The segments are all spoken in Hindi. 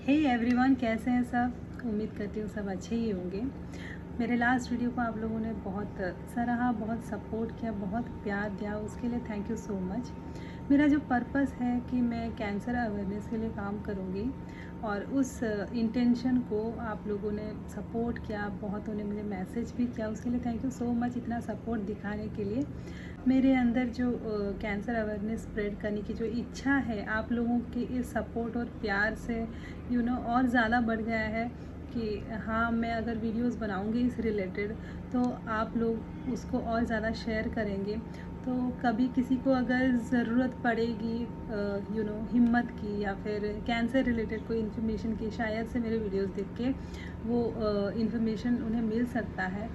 हे एवरीवन, कैसे हैं सब। उम्मीद करती हूँ सब अच्छे ही होंगे। मेरे लास्ट वीडियो को आप लोगों ने बहुत सराहा, बहुत सपोर्ट किया, बहुत प्यार दिया, उसके लिए थैंक यू सो मच। मेरा जो पर्पस है कि मैं कैंसर अवेयरनेस के लिए काम करूँगी और उस इंटेंशन को आप लोगों ने सपोर्ट किया, बहुतों ने मुझे मैसेज भी किया, उसके लिए थैंक यू सो मच। इतना सपोर्ट दिखाने के लिए मेरे अंदर जो कैंसर अवेयरनेस स्प्रेड करने की जो इच्छा है, आप लोगों के इस सपोर्ट और प्यार से और ज़्यादा बढ़ गया है कि हाँ, मैं अगर वीडियोस बनाऊंगी इस रिलेटेड तो आप लोग उसको और ज़्यादा शेयर करेंगे। तो कभी किसी को अगर ज़रूरत पड़ेगी हिम्मत की या फिर कैंसर रिलेटेड कोई इन्फॉर्मेशन की, शायद से मेरे वीडियोस देख के वो इन्फॉर्मेशन उन्हें मिल सकता है।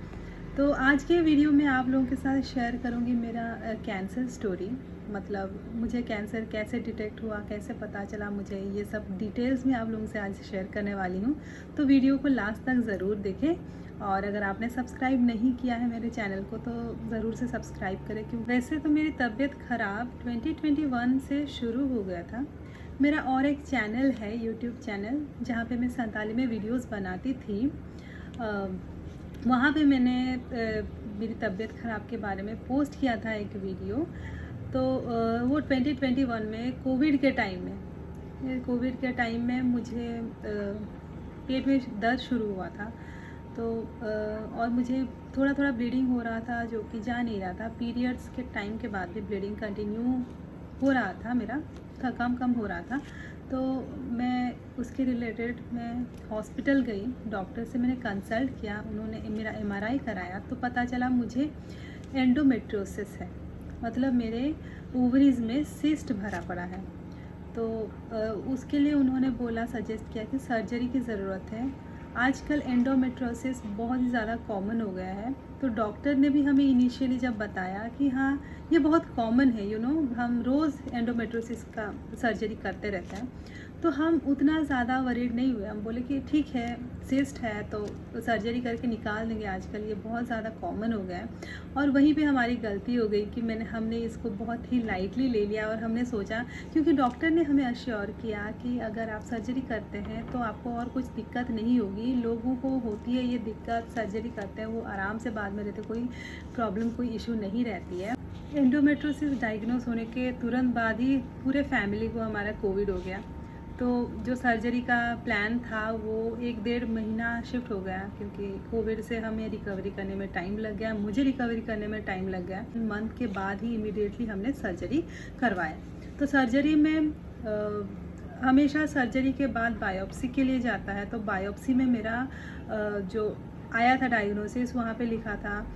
तो आज के वीडियो में आप लोगों के साथ शेयर करूंगी मेरा कैंसर स्टोरी। मतलब मुझे कैंसर कैसे डिटेक्ट हुआ, कैसे पता चला मुझे, ये सब डिटेल्स में आप लोगों से आज शेयर करने वाली हूँ। तो वीडियो को लास्ट तक ज़रूर देखें और अगर आपने सब्सक्राइब नहीं किया है मेरे चैनल को तो ज़रूर से सब्सक्राइब करें। क्योंकि वैसे तो मेरी तबीयत ख़राब 2021 से शुरू हो गया था। मेरा और एक चैनल है, यूट्यूब चैनल, जहाँ पे मैं संताली में वीडियोज़ बनाती थी। वहाँ पे मैंने मेरी तबीयत ख़राब के बारे में पोस्ट किया था एक वीडियो। तो वो 2021 में कोविड के टाइम में मुझे पेट में दर्द शुरू हुआ था। तो और मुझे थोड़ा थोड़ा ब्लीडिंग हो रहा था जो कि जा नहीं रहा था। पीरियड्स के टाइम के बाद भी ब्लीडिंग कंटिन्यू हो रहा था, मेरा कम हो रहा था। तो मैं उसके रिलेटेड मैं हॉस्पिटल गई, डॉक्टर से मैंने कंसल्ट किया, उन्होंने मेरा MRI कराया तो पता चला मुझे एंडोमेट्रियोसिस है। मतलब मेरे ओवरीज में सिस्ट भरा पड़ा है। तो उसके लिए उन्होंने बोला, सजेस्ट किया कि सर्जरी की ज़रूरत है। आजकल एंडोमेट्रियोसिस बहुत ही ज़्यादा कॉमन हो गया है। तो डॉक्टर ने भी हमें इनिशियली जब बताया कि हाँ ये बहुत कॉमन है, हम रोज़ एंडोमेट्रियोसिस का सर्जरी करते रहते हैं, तो हम उतना ज़्यादा वरीड नहीं हुए। हम बोले कि ठीक है, सिस्ट है तो सर्जरी करके निकाल देंगे, आजकल ये बहुत ज़्यादा कॉमन हो गया है। और वहीं पे हमारी गलती हो गई कि हमने इसको बहुत ही लाइटली ले लिया और हमने सोचा, क्योंकि डॉक्टर ने हमें अश्योर किया कि अगर आप सर्जरी करते हैं तो आपको और कुछ दिक्कत नहीं होगी। लोगों को होती है ये दिक्कत, सर्जरी करते हैं वो आराम से बाद में रहते, कोई प्रॉब्लम, कोई इशू नहीं रहती है। एंडोमेट्रियोसिस डायग्नोस होने के तुरंत बाद ही पूरे फैमिली को हमारा कोविड हो गया। तो जो सर्जरी का प्लान था वो 1-1.5 महीना शिफ्ट हो गया, क्योंकि कोविड से हमें रिकवरी करने में टाइम लग गया, मुझे रिकवरी करने में टाइम लग गया। मंथ के बाद ही इमीडिएटली हमने सर्जरी करवाया। तो सर्जरी में हमेशा सर्जरी के बाद बायोप्सी के लिए जाता है। तो बायोप्सी में मेरा जो आया था डायग्नोसिस, वहाँ पे लिखा था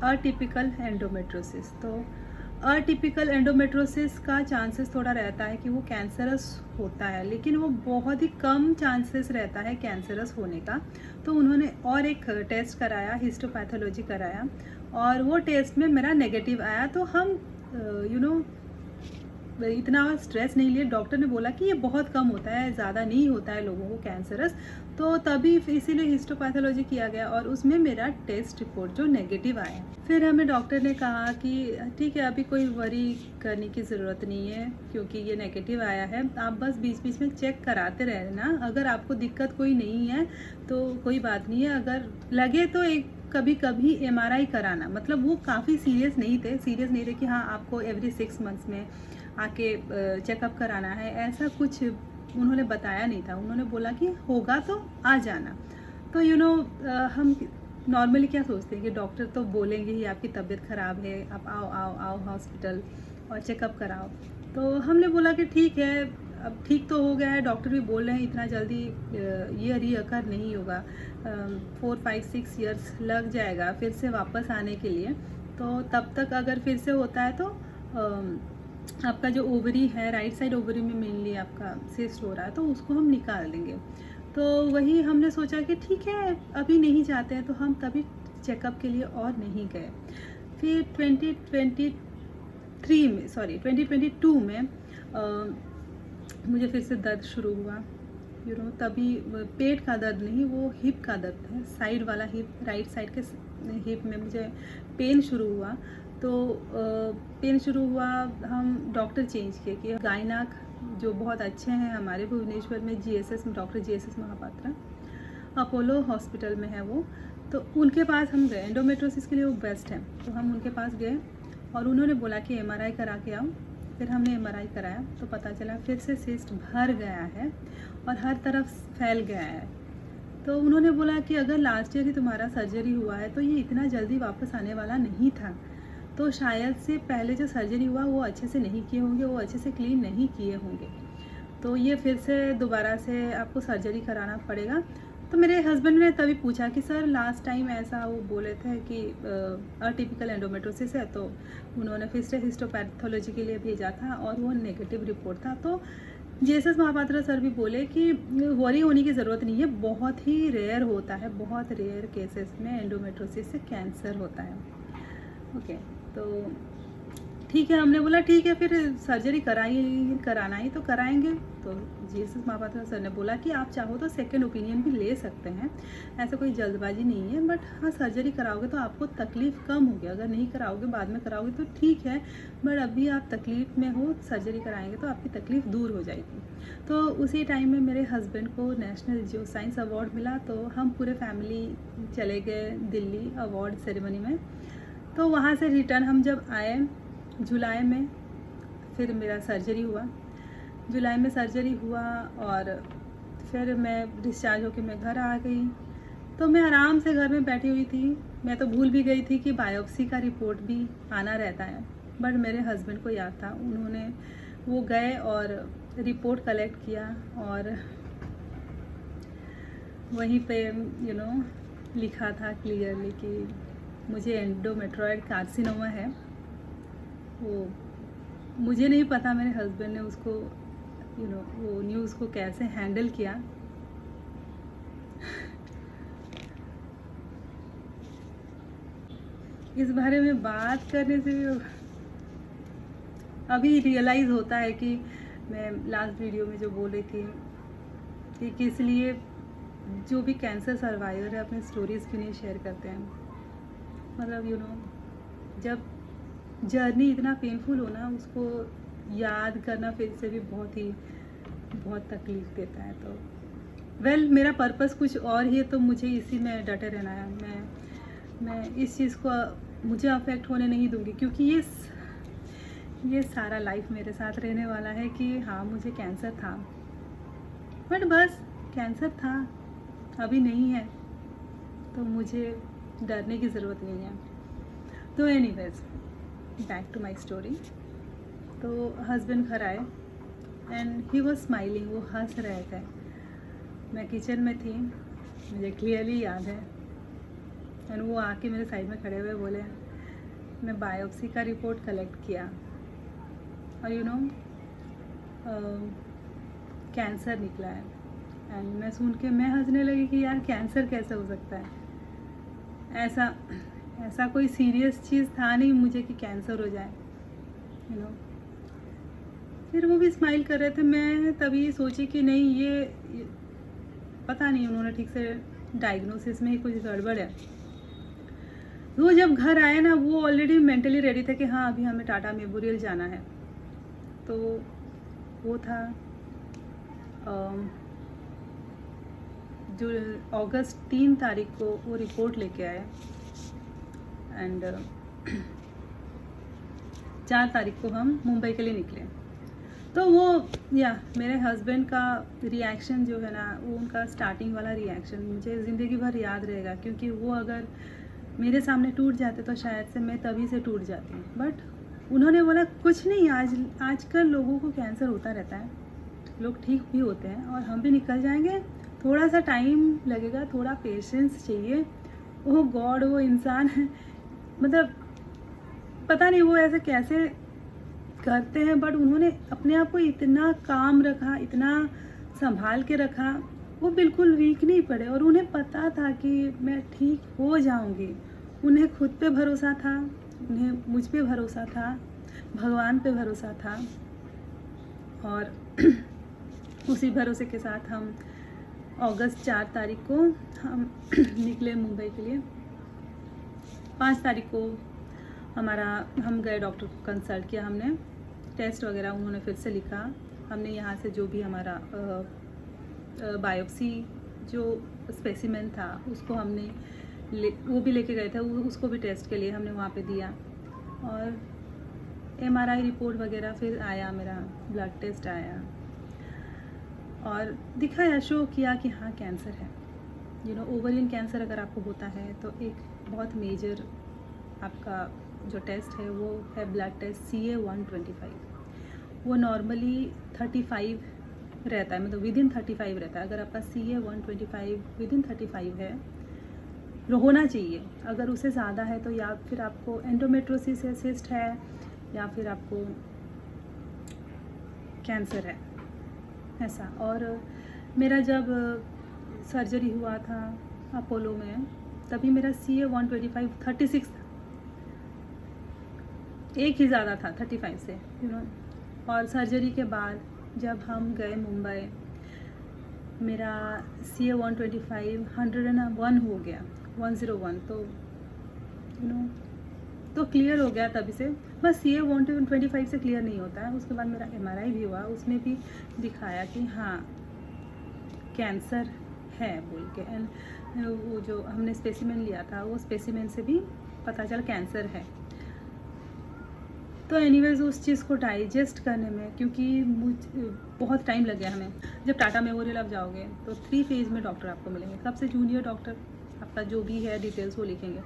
अटिपिकल एंडोमेट्रोसिस। तो अटिपिकल एंडोमेट्रोसिस का चांसेस थोड़ा रहता है कि वो कैंसरस होता है, लेकिन वो बहुत ही कम चांसेस रहता है कैंसरस होने का। तो उन्होंने और एक टेस्ट कराया, हिस्टोपैथोलॉजी कराया, और वो टेस्ट में मेरा नेगेटिव आया। तो हम इतना स्ट्रेस नहीं लिए। डॉक्टर ने बोला कि ये बहुत कम होता है, ज़्यादा नहीं होता है लोगों को कैंसरस। तो तभी इसीलिए हिस्टोपैथोलॉजी किया गया और उसमें मेरा टेस्ट रिपोर्ट जो नेगेटिव आया। फिर हमें डॉक्टर ने कहा कि ठीक है, अभी कोई वरी करने की ज़रूरत नहीं है क्योंकि ये नेगेटिव आया है, आप बस बीच बीच में चेक कराते रहना। अगर आपको दिक्कत कोई नहीं है तो कोई बात नहीं है, अगर लगे तो एक कभी कभी MRI कराना। मतलब वो काफ़ी सीरियस नहीं थे कि हाँ आपको एवरी 6 मंथ्स में आके चेकअप कराना है, ऐसा कुछ उन्होंने बताया नहीं था। उन्होंने बोला कि होगा तो आ जाना। तो हम नॉर्मली क्या सोचते हैं कि डॉक्टर तो बोलेंगे ही आपकी तबीयत ख़राब है, आप आओ आओ आओ हॉस्पिटल और चेकअप कराओ। तो हमने बोला कि ठीक है, अब ठीक तो हो गया है, डॉक्टर भी बोल रहे हैं इतना जल्दी ये रीअकर नहीं होगा, 4-5-6 ईयर्स लग जाएगा फिर से वापस आने के लिए। तो तब तक अगर फिर से होता है तो आपका जो ओवरी है, राइट साइड ओवरी में मेनली आपका सिस्ट हो रहा है, तो उसको हम निकाल देंगे। तो वही हमने सोचा कि ठीक है, अभी नहीं जाते हैं, तो हम तभी चेकअप के लिए और नहीं गए। फिर 2022 में मुझे फिर से दर्द शुरू हुआ। तभी पेट का दर्द नहीं, वो हिप का दर्द है, साइड वाला हिप, राइट साइड के हिप में मुझे पेन शुरू हुआ। तो पेन शुरू हुआ, हम डॉक्टर चेंज किए कि गायनाक जो बहुत अच्छे हैं हमारे भुवनेश्वर में, GSS, doctor GSS Mahapatra, Apollo hospital में है वो। तो उनके पास हम गए, एंडोमेट्रोसिस के लिए वो बेस्ट है। तो हम उनके पास गए और उन्होंने बोला कि एमआरआई करा के आओ। फिर हमने एमआरआई कराया तो पता चला फिर से सिस्ट भर गया है और हर तरफ फैल गया है। तो उन्होंने बोला कि अगर लास्ट ईयर ही तुम्हारा सर्जरी हुआ है तो ये इतना जल्दी वापस आने वाला नहीं था, तो शायद से पहले जो सर्जरी हुआ वो अच्छे से नहीं किए होंगे, वो अच्छे से क्लीन नहीं किए होंगे, तो ये फिर से दोबारा से आपको सर्जरी कराना पड़ेगा। तो मेरे हस्बैंड ने तभी पूछा कि सर लास्ट टाइम ऐसा वो बोले थे कि अटिपिकल एंडोमेट्रोसिस है, तो उन्होंने फिर से हिस्टोपैथोलॉजी के लिए भेजा था और वो नेगेटिव रिपोर्ट था। तो जीएसएस महापात्रा सर भी बोले कि वरी होने की ज़रूरत नहीं है, बहुत ही रेयर होता है, बहुत रेयर केसेस में एंडोमेट्रोसिस से कैंसर होता है। ओके, तो ठीक है, हमने बोला ठीक है फिर सर्जरी कराना ही तो कराएंगे। तो जीएसएस महापात्रा सर ने बोला कि आप चाहो तो सेकंड ओपिनियन भी ले सकते हैं, ऐसा कोई जल्दबाजी नहीं है, बट हाँ सर्जरी कराओगे तो आपको तकलीफ़ कम होगी, अगर नहीं कराओगे बाद में कराओगे तो ठीक है, बट अभी आप तकलीफ़ में हो, सर्जरी कराएंगे तो आपकी तकलीफ़ दूर हो जाएगी। तो उसी टाइम में मेरे हस्बैंड को नेशनल जियो साइंस अवार्ड मिला, तो हम पूरे फैमिली चले गए दिल्ली अवार्ड सेरेमनी में। तो वहाँ से रिटर्न हम जब आए जुलाई में, फिर मेरा सर्जरी हुआ, जुलाई में सर्जरी हुआ और फिर मैं डिस्चार्ज होकर मैं घर आ गई। तो मैं आराम से घर में बैठी हुई थी, मैं तो भूल भी गई थी कि बायोप्सी का रिपोर्ट भी आना रहता है, बट मेरे हस्बैंड को याद था, उन्होंने वो गए और रिपोर्ट कलेक्ट किया और वहीं पे लिखा था क्लियरली कि मुझे एंडोमेट्रॉयड कार्सिनोमा है। वो मुझे नहीं पता मेरे हस्बैंड ने उसको वो न्यूज़ को कैसे हैंडल किया। इस बारे में बात करने से भी अभी रियलाइज़ होता है कि मैं लास्ट वीडियो में जो बोल रही थी कि किस लिए जो भी कैंसर सर्वाइवर है अपने स्टोरीज़ क्यों नहीं शेयर करते हैं। मतलब जब जर्नी इतना पेनफुल हो ना, उसको याद करना फिर से भी बहुत तकलीफ़ देता है। तो मेरा पर्पस कुछ और ही है, तो मुझे इसी में डटे रहना है। मैं इस चीज़ को मुझे अफेक्ट होने नहीं दूंगी, क्योंकि ये सारा लाइफ मेरे साथ रहने वाला है कि हाँ मुझे कैंसर था, बट बस कैंसर था, अभी नहीं है, तो मुझे डरने की ज़रूरत नहीं है। तो anyways back to my story. तो हस्बैंड घर आए एंड ही वॉज स्माइलिंग, वो हंस रहे थे। मैं किचन में थी, मुझे क्लियरली याद है, एंड वो आके मेरे साइड में खड़े हुए बोले मैं बायोप्सी का रिपोर्ट कलेक्ट किया और कैंसर निकला है। एंड मैं सुन के मैं हंसने लगी कि यार कैंसर कैसे हो सकता है, ऐसा कोई सीरियस चीज़ था नहीं मुझे कि कैंसर हो जाए। फिर वो भी स्माइल कर रहे थे। मैं तभी सोची कि नहीं ये पता नहीं उन्होंने ठीक से डायग्नोसिस में ही कुछ गड़बड़ है। वो जब घर आए ना, वो ऑलरेडी मेंटली रेडी थे कि हाँ अभी हमें टाटा मेमोरियल जाना है। तो वो था जो अगस्त 3 तारीख को वो रिपोर्ट लेके आए एंड 4 तारीख को हम मुंबई के लिए निकले। तो वो मेरे हस्बैंड का रिएक्शन जो है ना, वो उनका स्टार्टिंग वाला रिएक्शन मुझे ज़िंदगी भर याद रहेगा, क्योंकि वो अगर मेरे सामने टूट जाते तो शायद से मैं तभी से टूट जाती। बट उन्होंने बोला कुछ नहीं, आजकल लोगों को कैंसर होता रहता है, लोग ठीक भी होते हैं और हम भी निकल जाएंगे, थोड़ा सा टाइम लगेगा, थोड़ा पेशेंस चाहिए। वो गॉड, वो इंसान है, मतलब पता नहीं वो ऐसे कैसे करते हैं, बट उन्होंने अपने आप को इतना काम रखा, इतना संभाल के रखा, वो बिल्कुल वीक नहीं पड़े और उन्हें पता था कि मैं ठीक हो जाऊंगी। उन्हें खुद पे भरोसा था, उन्हें मुझ पे भरोसा था, भगवान पे भरोसा था और उसी भरोसे के साथ हम अगस्त 4 तारीख को हम निकले मुंबई के लिए। 5 तारीख को हम गए, डॉक्टर को कंसल्ट किया हमने, टेस्ट वगैरह उन्होंने फिर से लिखा, हमने यहाँ से जो भी हमारा बायोप्सी जो स्पेसिमेन था उसको हमने वो भी लेके गए थे, उसको भी टेस्ट के लिए हमने वहाँ पे दिया। और MRI रिपोर्ट वगैरह फिर आया, मेरा ब्लड टेस्ट आया और दिखाया, शो किया कि हाँ कैंसर है। ओवरियन कैंसर अगर आपको होता है तो एक बहुत मेजर आपका जो टेस्ट है वो है ब्लड टेस्ट CA-125। वो नॉर्मली 35 रहता है, मतलब विदिन 35 रहता है। अगर आपका CA-125 विदिन 35 है होना चाहिए। अगर उससे ज़्यादा है तो या फिर आपको एंडोमेट्रोसिस या सिस्ट है या फिर आपको कैंसर है, ऐसा। और मेरा जब सर्जरी हुआ था अपोलो में तभी मेरा CA-125 36 था, एक ही ज़्यादा था 35 से, और सर्जरी के बाद जब हम गए मुंबई मेरा CA-125 101 हो गया, 101। तो क्लियर हो गया तभी से। बस CA-125 से क्लियर नहीं होता है। उसके बाद मेरा MRI भी हुआ, उसमें भी दिखाया कि हाँ कैंसर है बोल के। एंड वो जो हमने स्पेसिमेन लिया था वो स्पेसिमेन से भी पता चला कैंसर है। तो एनीवेज़ उस चीज़ को डाइजेस्ट करने में, क्योंकि बहुत टाइम लग गया हमें। जब टाटा मेमोरियल आप जाओगे तो 3 फेज़ में डॉक्टर आपको मिलेंगे। सबसे जूनियर डॉक्टर आपका जो भी है डिटेल्स वो लिखेंगे,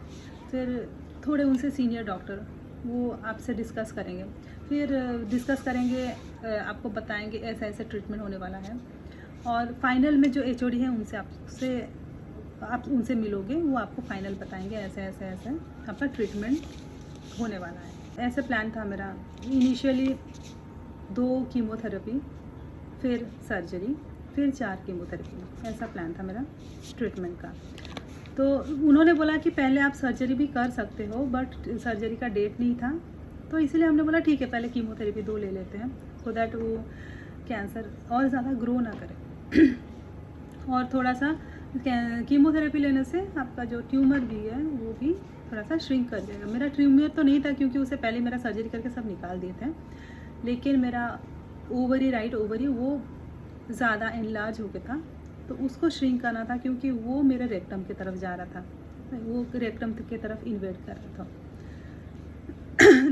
फिर थोड़े उनसे सीनियर डॉक्टर वो आपसे डिस्कस करेंगे, फिर डिस्कस करेंगे, आपको बताएंगे ऐसा ऐसा ट्रीटमेंट होने वाला है। और फाइनल में जो HOD है आप उनसे मिलोगे, वो आपको फाइनल बताएंगे ऐसे ऐसे ऐसे आपका ट्रीटमेंट होने वाला है। ऐसे प्लान था मेरा। इनिशियली 2 कीमोथेरेपी, फिर सर्जरी, फिर 4 कीमोथेरेपी, ऐसा प्लान था मेरा ट्रीटमेंट का। तो उन्होंने बोला कि पहले आप सर्जरी भी कर सकते हो, बट सर्जरी का डेट नहीं था, तो इसलिए हमने बोला ठीक है पहले कीमोथेरेपी 2 ले लेते हैं, सो दैट वो कैंसर और ज़्यादा ग्रो ना करे। और थोड़ा सा कीमोथेरेपी लेने से आपका जो ट्यूमर भी है वो भी थोड़ा सा श्रिंक कर जाएगा। मेरा ट्यूमर तो नहीं था क्योंकि उससे पहले मेरा सर्जरी करके सब निकाल दिए थे, लेकिन मेरा राइट ओवरी वो ज़्यादा एनलार्ज हो गया था, तो उसको श्रिंक करना था क्योंकि वो मेरे रेक्टम की तरफ जा रहा था, वो रेक्टम की तरफ इन्वेट कर रहा था।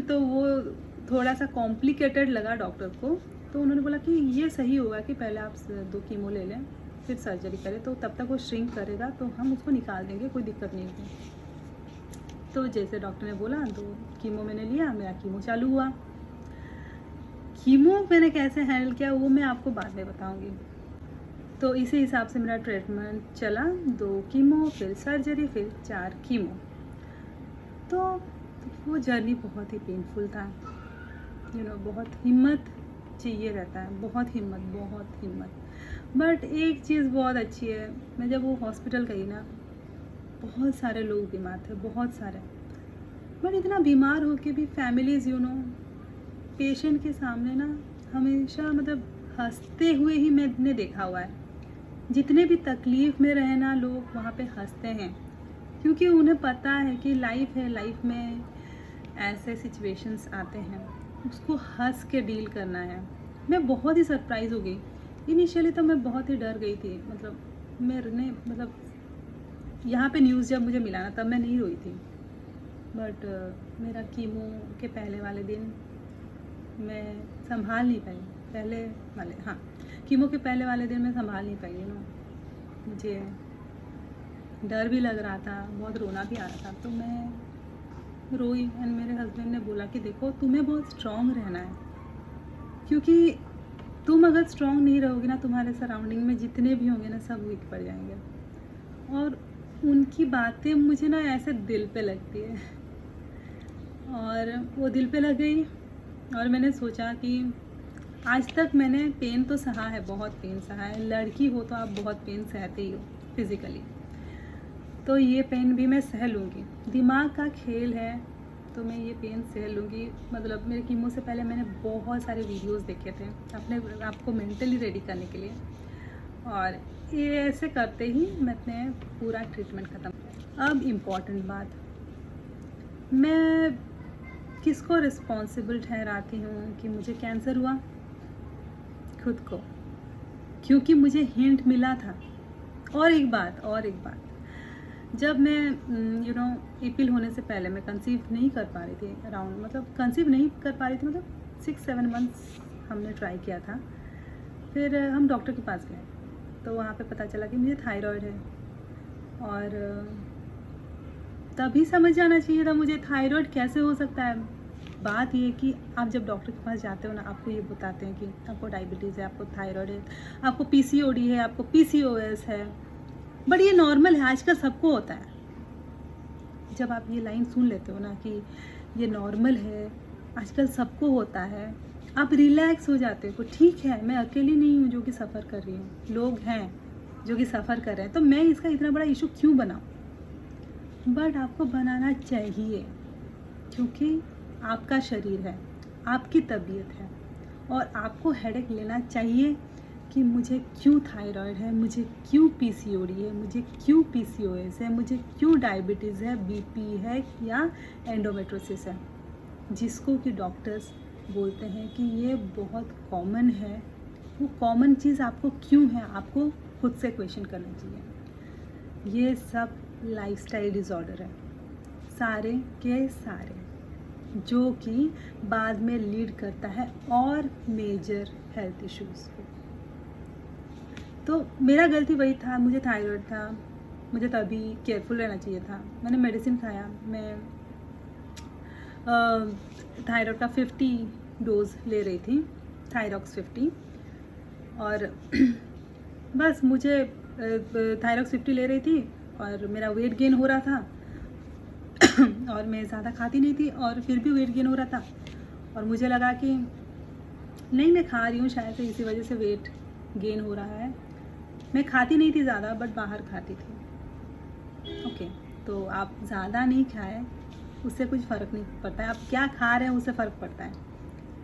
तो वो थोड़ा सा कॉम्प्लिकेटेड लगा डॉक्टर को, तो उन्होंने बोला कि ये सही होगा कि पहले आप 2 कीमो ले लें फिर सर्जरी करें, तो तब तक वो श्रिंक करेगा तो हम उसको निकाल देंगे, कोई दिक्कत नहीं होगी। तो जैसे डॉक्टर ने बोला 2 कीमो मैंने लिया, मेरा कीमो चालू हुआ। कीमो मैंने कैसे हैंडल किया वो मैं आपको बाद में बताऊंगी। तो इसी हिसाब से मेरा ट्रीटमेंट चला, 2 कीमो, फिर सर्जरी, फिर 4 कीमो। तो वो जर्नी बहुत ही पेनफुल था। बहुत हिम्मत चाहिए रहता है, बहुत हिम्मत। बट एक चीज़ बहुत अच्छी है, मैं जब वो हॉस्पिटल गई ना, बहुत सारे लोग बीमार थे, बहुत सारे। बट इतना बीमार हो के भी फैमिलीज़ पेशेंट के सामने ना हमेशा मतलब हंसते हुए ही मैंने देखा हुआ है। जितने भी तकलीफ़ में रहे ना लोग वहाँ पे हंसते हैं, क्योंकि उन्हें पता है कि लाइफ है, लाइफ में ऐसे सिचुएशंस आते हैं, उसको हंस के डील करना है। मैं बहुत ही सरप्राइज़ हो गई। इनिशियली तो मैं बहुत ही डर गई थी, मतलब यहाँ पे न्यूज़ जब मुझे मिला ना तब मैं नहीं रोई थी। बट मेरा कीमो के पहले वाले दिन मैं संभाल नहीं पाई। कीमो के पहले वाले दिन मैं संभाल नहीं पाई। मुझे डर भी लग रहा था, बहुत रोना भी आ रहा था, तो मैं रोई। एंड मेरे हस्बैंड ने बोला कि देखो तुम्हें बहुत स्ट्रॉन्ग रहना है, क्योंकि तुम अगर स्ट्रॉन्ग नहीं रहोगी ना, तुम्हारे सराउंडिंग में जितने भी होंगे ना सब वीक पड़ जाएंगे। और उनकी बातें मुझे ना ऐसे दिल पे लगती है, और वो दिल पे लग गई। और मैंने सोचा कि आज तक मैंने पेन तो सहा है, बहुत पेन सहा है। लड़की हो तो आप बहुत पेन सहते ही हो फिज़िकली, तो ये पेन भी मैं सह लूँगी। दिमाग का खेल है तो मैं ये पेन सह लूँगी। मतलब मेरे कीमो से पहले मैंने बहुत सारे वीडियोस देखे थे अपने आपको मेंटली रेडी करने के लिए, और ये ऐसे करते ही मैंने पूरा ट्रीटमेंट ख़त्म किया। अब इम्पॉर्टेंट बात, मैं किसको रिस्पॉन्सिबल ठहराती हूँ कि मुझे कैंसर हुआ? खुद को, क्योंकि मुझे हिंट मिला था। और एक बात, जब मैं एपिल होने से पहले मैं कंसीव नहीं कर पा रही थी, अराउंड मतलब कंसीव नहीं कर पा रही थी, मतलब 6-7 मंथ्स हमने ट्राई किया था। फिर हम डॉक्टर के पास गए तो वहाँ पे पता चला कि मुझे थायराइड है। और तभी समझ जाना चाहिए था मुझे थायराइड कैसे हो सकता है। बात ये कि आप जब डॉक्टर के पास जाते हो ना, आपको ये बताते हैं कि आपको डायबिटीज़ है, आपको थायराइड है, आपको पीसीओडी है, आपको पीसीओएस है, बट ये नॉर्मल है, आजकल सबको होता है। जब आप ये लाइन सुन लेते हो ना कि ये नॉर्मल है, आजकल सबको होता है, आप रिलैक्स हो जाते हो। ठीक है, मैं अकेली नहीं हूँ जो कि सफ़र कर रही हूँ, लोग हैं जो कि सफ़र कर रहे हैं, तो मैं इसका इतना बड़ा इशू क्यों बनाऊँ। बट आपको बनाना चाहिए, क्योंकि आपका शरीर है, आपकी तबीयत है, और आपको हेडेक लेना चाहिए कि मुझे क्यों थायराइड है, मुझे क्यों पीसीओडी है, मुझे क्यों पीसीओएस है, मुझे क्यों डायबिटीज़ है, बीपी है या एंडोमेट्रोसिस है, जिसको कि डॉक्टर्स बोलते हैं कि ये बहुत कॉमन है। वो कॉमन चीज़ आपको क्यों है, आपको खुद से क्वेश्चन करना चाहिए। ये सब लाइफस्टाइल डिसऑर्डर है, सारे के सारे, जो कि बाद में लीड करता है और मेजर हेल्थ इश्यूज़ को। तो मेरा गलती वही था, मुझे थायराइड था, मुझे तभी केयरफुल रहना चाहिए था। मैंने मेडिसिन खाया, मैं थायराइड का 50 डोज ले रही थी, थायरॉक्स 50, और बस मुझे थायरॉक्स 50 ले रही थी और मेरा वेट गेन हो रहा था और मैं ज़्यादा खाती नहीं थी और फिर भी वेट गेन हो रहा था। और मुझे लगा कि नहीं, मैं खा रही हूँ शायद से इसी वजह से वेट गेन हो रहा है। मैं खाती नहीं थी ज़्यादा, बट बाहर खाती थी। ओके, तो आप ज़्यादा नहीं खाएं, उससे कुछ फ़र्क नहीं पड़ता है। आप क्या खा रहे हैं उससे फ़र्क पड़ता है।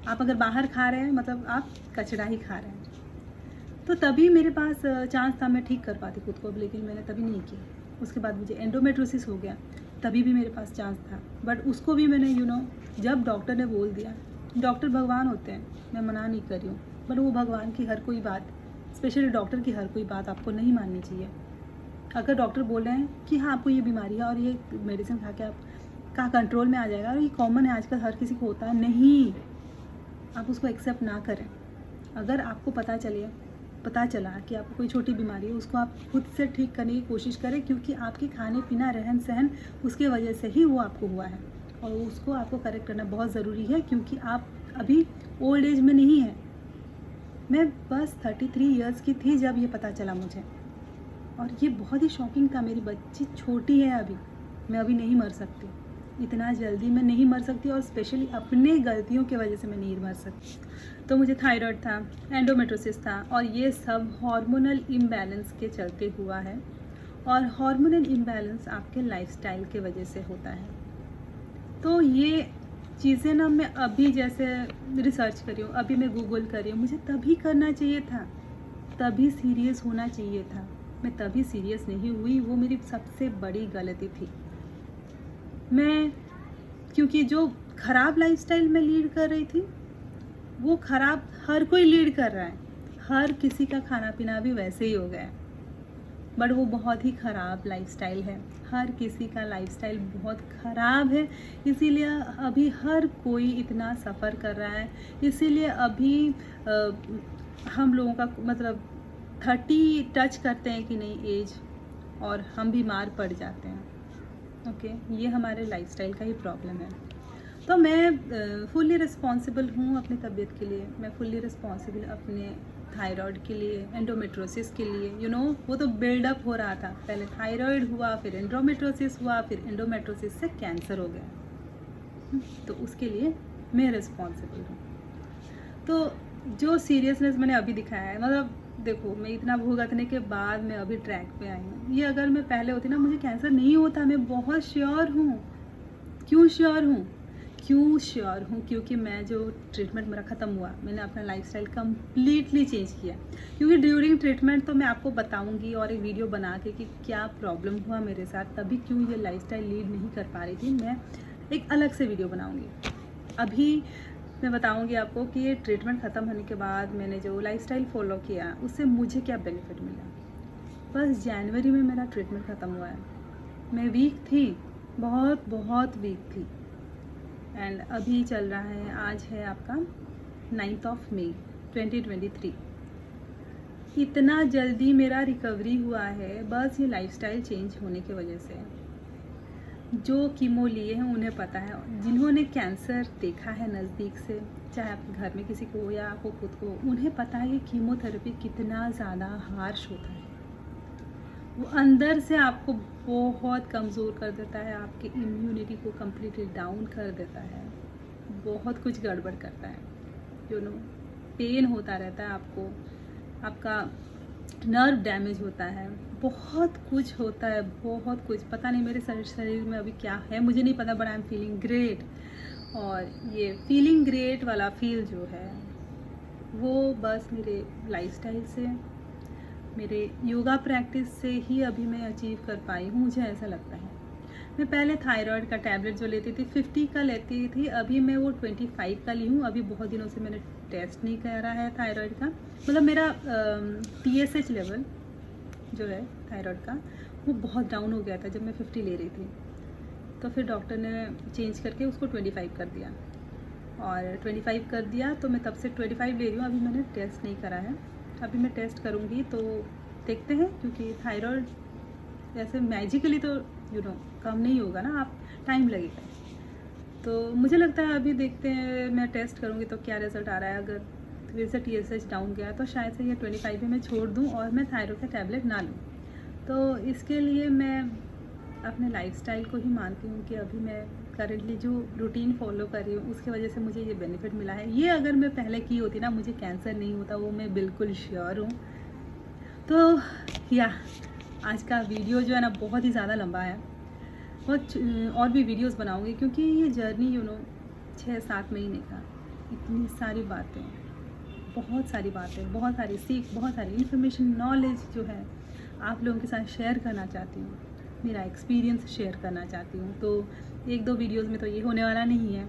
आप अगर बाहर खा रहे हैं मतलब आप कचरा ही खा रहे हैं। तो तभी मेरे पास चांस था मैं ठीक कर पाती खुद को, लेकिन मैंने तभी नहीं किया। उसके बाद मुझे एंडोमेट्रोसिस हो गया, तभी भी मेरे पास चांस था, बट उसको भी मैंने जब डॉक्टर ने बोल दिया, डॉक्टर भगवान होते हैं, मैं मना नहीं कर रही हूँ, बट वो भगवान की हर कोई बात, स्पेशली डॉक्टर की हर कोई बात आपको नहीं माननी चाहिए। अगर डॉक्टर बोल रहे हैं कि हाँ आपको ये बीमारी है और ये मेडिसिन खा के आपका कंट्रोल में आ जाएगा और ये कॉमन है, आजकल हर किसी को होता है, नहीं, आप उसको एक्सेप्ट ना करें। अगर आपको पता चला कि आपको कोई छोटी बीमारी है, उसको आप खुद से ठीक करने की कोशिश करें, क्योंकि आपके खाने पीना रहन सहन उसके वजह से ही वो आपको हुआ है, और उसको आपको करेक्ट करना बहुत ज़रूरी है, क्योंकि आप अभी ओल्ड एज में नहीं हैं। मैं बस 33 इयर्स की थी जब ये पता चला मुझे, और ये बहुत ही शॉकिंग था। मेरी बच्ची छोटी है अभी, मैं अभी नहीं मर सकती, इतना जल्दी मैं नहीं मर सकती, और स्पेशली अपने गलतियों की वजह से मैं नहीं मर सकती। तो मुझे थायराइड था, एंडोमेट्रोसिस था, और ये सब हार्मोनल इम्बैलेंस के चलते हुआ है, और हार्मोनल इम्बैलेंस आपके लाइफस्टाइल के वजह से होता है। तो ये चीज़ें ना मैं अभी जैसे रिसर्च कर रही हूँ, अभी मैं गूगल कर रही हूँ, मुझे तभी करना चाहिए था, तभी सीरियस होना चाहिए था। मैं तभी सीरियस नहीं हुई, वो मेरी सबसे बड़ी गलती थी। मैं क्योंकि जो ख़राब लाइफस्टाइल में लीड कर रही थी, वो ख़राब हर कोई लीड कर रहा है, हर किसी का खाना पीना भी वैसे ही हो गया है, बट वो बहुत ही ख़राब लाइफस्टाइल है, हर किसी का लाइफस्टाइल बहुत ख़राब है, इसीलिए अभी हर कोई इतना सफ़र कर रहा है। इसीलिए अभी हम लोगों का मतलब 30 टच करते हैं कि नहीं एज, और हम बीमार पड़ जाते हैं। ओके, ये हमारे लाइफस्टाइल का ही प्रॉब्लम है। तो मैं फुल्ली रिस्पॉन्सिबल हूँ अपनी तबीयत के लिए, मैं फुल्ली रिस्पॉन्सिबल अपने थायराइड के लिए, एंडोमेट्रोसिस के लिए। वो तो बिल्डअप हो रहा था, पहले थायराइड हुआ, फिर एंडोमेट्रोसिस हुआ, फिर एंडोमेट्रोसिस से कैंसर हो गया, तो उसके लिए मैं रिस्पॉन्सिबल हूँ। तो जो सीरियसनेस मैंने अभी दिखाया है, मतलब देखो, मैं इतना भुगतने के बाद मैं अभी ट्रैक पे आई हूँ। ये अगर मैं पहले होती ना, मुझे कैंसर नहीं होता, मैं बहुत श्योर हूँ। क्यों श्योर हूँ? क्योंकि मैं जो ट्रीटमेंट मेरा ख़त्म हुआ, मैंने अपना लाइफस्टाइल कम्प्लीटली चेंज किया। क्योंकि ड्यूरिंग ट्रीटमेंट तो मैं आपको बताऊँगी और एक वीडियो बना के कि क्या प्रॉब्लम हुआ मेरे साथ, तभी क्यों ये लाइफस्टाइल लीड नहीं कर पा रही थी, मैं एक अलग से वीडियो बनाऊँगी। अभी मैं बताऊंगी आपको कि ये ट्रीटमेंट ख़त्म होने के बाद मैंने जो लाइफस्टाइल फॉलो किया उससे मुझे क्या बेनिफिट मिला। बस जनवरी में मेरा ट्रीटमेंट ख़त्म हुआ है। मैं वीक थी, बहुत बहुत वीक थी। एंड अभी चल रहा है, आज है आपका 9 मई 2023। इतना जल्दी मेरा रिकवरी हुआ है बस ये लाइफस्टाइल चेंज होने की वजह से। जो कीमो लिए हैं उन्हें पता है, जिन्होंने कैंसर देखा है नज़दीक से, चाहे आपके घर में किसी को या आपको खुद को, उन्हें पता है कि कीमोथेरेपी कितना ज़्यादा हार्श होता है। वो अंदर से आपको बहुत कमज़ोर कर देता है, आपकी इम्यूनिटी को कम्प्लीटली डाउन कर देता है, बहुत कुछ गड़बड़ करता है। पेन होता रहता है आपको, आपका नर्व डैमेज होता है, बहुत कुछ होता है, बहुत कुछ। पता नहीं मेरे शरीर में अभी क्या है मुझे नहीं पता, but I am feeling great. और ये फीलिंग ग्रेट वाला फील जो है वो बस मेरे लाइफस्टाइल से, मेरे योगा प्रैक्टिस से ही अभी मैं अचीव कर पाई हूँ, मुझे ऐसा लगता है। मैं पहले थायराइड का टैबलेट जो लेती थी 50 का लेती थी, अभी मैं वो 25 का ली हूँ। अभी बहुत दिनों से मैंने टेस्ट नहीं करा है थायराइड का, मतलब मेरा TSH लेवल जो है थायराइड का वो बहुत डाउन हो गया था जब मैं 50 ले रही थी। तो फिर डॉक्टर ने चेंज करके उसको 25 कर दिया, और 25 कर दिया तो मैं तब से 25 ले रही हूँ। अभी मैंने टेस्ट नहीं करा है, अभी मैं टेस्ट करूँगी तो देखते हैं, क्योंकि थायराइड ऐसे मैजिकली तो कम नहीं होगा ना, आप टाइम लगेगा। तो मुझे लगता है अभी देखते हैं, मैं टेस्ट करूँगी तो क्या रिज़ल्ट आ रहा है। अगर फिर से TSH डाउन गया तो शायद से ये 25 भी मैं छोड़ दूँ और मैं थायराइड का टैबलेट ना लूँ। तो इसके लिए मैं अपने लाइफस्टाइल को ही मानती हूँ कि अभी मैं करेंटली जो रूटीन फॉलो कर रही हूँ उसकी वजह से मुझे ये बेनिफिट मिला है। ये अगर मैं पहले की होती ना, मुझे कैंसर नहीं होता, वो मैं बिल्कुल श्योर हूँ। तो या आज का वीडियो जो है ना बहुत ही ज़्यादा लंबा है, बहुत और भी वीडियोस बनाऊंगी, क्योंकि ये जर्नी 6-7 महीने का, इतनी सारी बातें, बहुत सारी बातें, बहुत सारी सीख, बहुत सारी इन्फॉर्मेशन, नॉलेज जो है आप लोगों के साथ शेयर करना चाहती हूँ, मेरा एक्सपीरियंस शेयर करना चाहती हूँ। तो 1-2 वीडियोस में तो ये होने वाला नहीं है,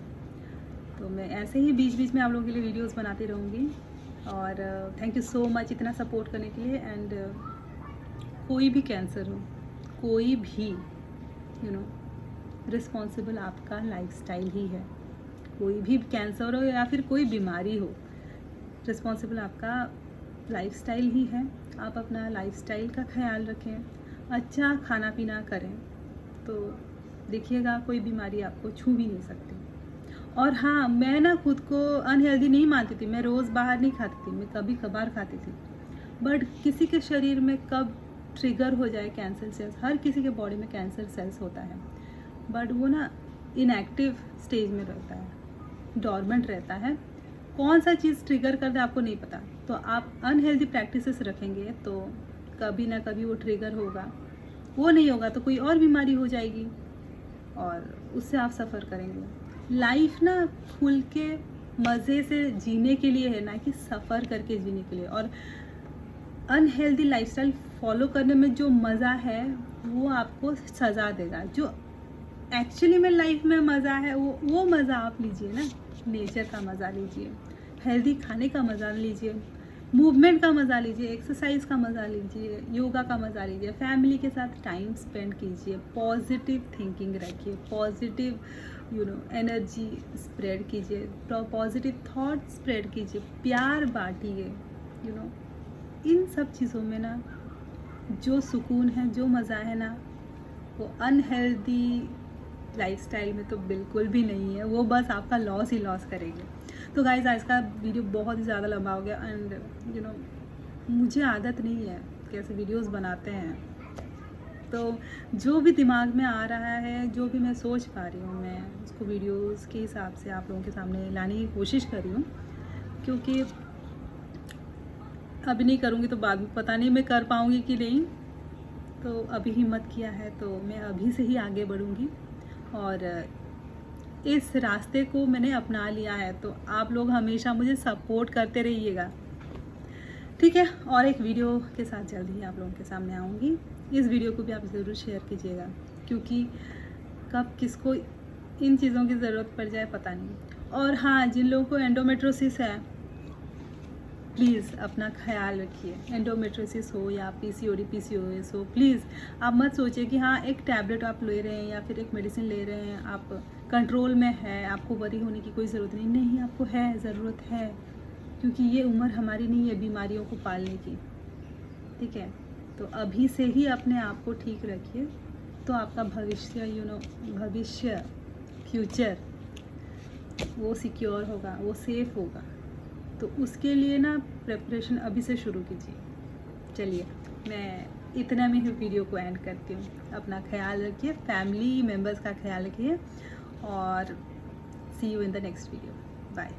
तो मैं ऐसे ही बीच बीच में आप लोगों के लिए वीडियोस बनाती रहूँगी। और थैंक यू सो मच इतना सपोर्ट करने के लिए। एंड कोई भी कैंसर हो, कोई भी रिस्पॉन्सिबल आपका लाइफस्टाइल ही है। कोई भी कैंसर हो या फिर कोई बीमारी हो, रिस्पॉन्सिबल आपका लाइफस्टाइल ही है। आप अपना लाइफस्टाइल का ख्याल रखें, अच्छा खाना पीना करें, तो देखिएगा कोई बीमारी आपको छू भी नहीं सकती। और हाँ, मैं ना खुद को अनहेल्दी नहीं मानती थी, मैं रोज़ बाहर नहीं खाती थी, मैं कभी कभार खाती थी। बट किसी के शरीर में कब ट्रिगर हो जाए कैंसर सेल्स, हर किसी के बॉडी में कैंसर सेल्स होता है, बट वो ना इनएक्टिव स्टेज में रहता है, डॉर्मेंट रहता है। कौन सा चीज़ ट्रिगर कर दे आपको नहीं पता, तो आप अनहेल्दी प्रैक्टिसेस रखेंगे तो कभी ना कभी वो ट्रिगर होगा। वो नहीं होगा तो कोई और बीमारी हो जाएगी और उससे आप सफ़र करेंगे। लाइफ ना खुल के मज़े से जीने के लिए है, ना कि सफ़र करके जीने के लिए। और अनहेल्दी लाइफस्टाइल फॉलो करने में जो मज़ा है वो आपको सज़ा देगा। जो एक्चुअली में लाइफ में मज़ा है वो मज़ा आप लीजिए ना, नेचर का मज़ा लीजिए, हेल्दी खाने का मज़ा लीजिए, मूवमेंट का मज़ा लीजिए, एक्सरसाइज का मज़ा लीजिए, योगा का मज़ा लीजिए, फैमिली के साथ टाइम स्पेंड कीजिए, पॉजिटिव थिंकिंग रखिए, पॉजिटिव एनर्जी स्प्रेड कीजिए, पॉजिटिव थॉट स्प्रेड कीजिए, प्यार बांटिए। इन सब चीज़ों में ना जो सुकून है, जो मज़ा है ना, वो अनहेल्दी लाइफस्टाइल में तो बिल्कुल भी नहीं है। वो बस आपका लॉस ही लॉस करेगी। तो गाइस, आज का वीडियो बहुत ही ज़्यादा लंबा हो गया। एंड मुझे आदत नहीं है कैसे वीडियोस बनाते हैं, तो जो भी दिमाग में आ रहा है, जो भी मैं सोच पा रही हूँ, मैं उसको वीडियोस के हिसाब से आप लोगों के सामने लाने की कोशिश कर रही हूँ। क्योंकि अभी नहीं करूँगी तो बाद में पता नहीं मैं कर पाऊँगी कि नहीं। तो अभी हिम्मत किया है तो मैं अभी से ही आगे बढ़ूँगी, और इस रास्ते को मैंने अपना लिया है। तो आप लोग हमेशा मुझे सपोर्ट करते रहिएगा, ठीक है। और एक वीडियो के साथ जल्दी ही आप लोगों के सामने आऊँगी। इस वीडियो को भी आप ज़रूर शेयर कीजिएगा, क्योंकि कब किसको इन चीज़ों की ज़रूरत पड़ जाए पता नहीं। और हाँ, जिन लोगों को एंडोमेट्रोसिस है, प्लीज़ अपना ख्याल रखिए। एंडोमेट्रोसिस हो या पीसीओडी पीसीओएस हो, प्लीज़ आप मत सोचिए कि हाँ एक टैबलेट आप ले रहे हैं या फिर एक मेडिसिन ले रहे हैं, आप कंट्रोल में है, आपको वरी होने की कोई ज़रूरत नहीं। नहीं, आपको है, ज़रूरत है, क्योंकि ये उम्र हमारी नहीं है बीमारियों को पालने की, ठीक है। तो अभी से ही अपने आप को ठीक रखिए, तो आपका भविष्य भविष्य फ्यूचर वो सिक्योर होगा, वो सेफ़ होगा। तो उसके लिए ना प्रिपरेशन अभी से शुरू कीजिए। चलिए, मैं इतना में ही वीडियो को एंड करती हूँ। अपना ख्याल रखिए, फैमिली मेम्बर्स का ख्याल रखिए, और see you in the next video. Bye.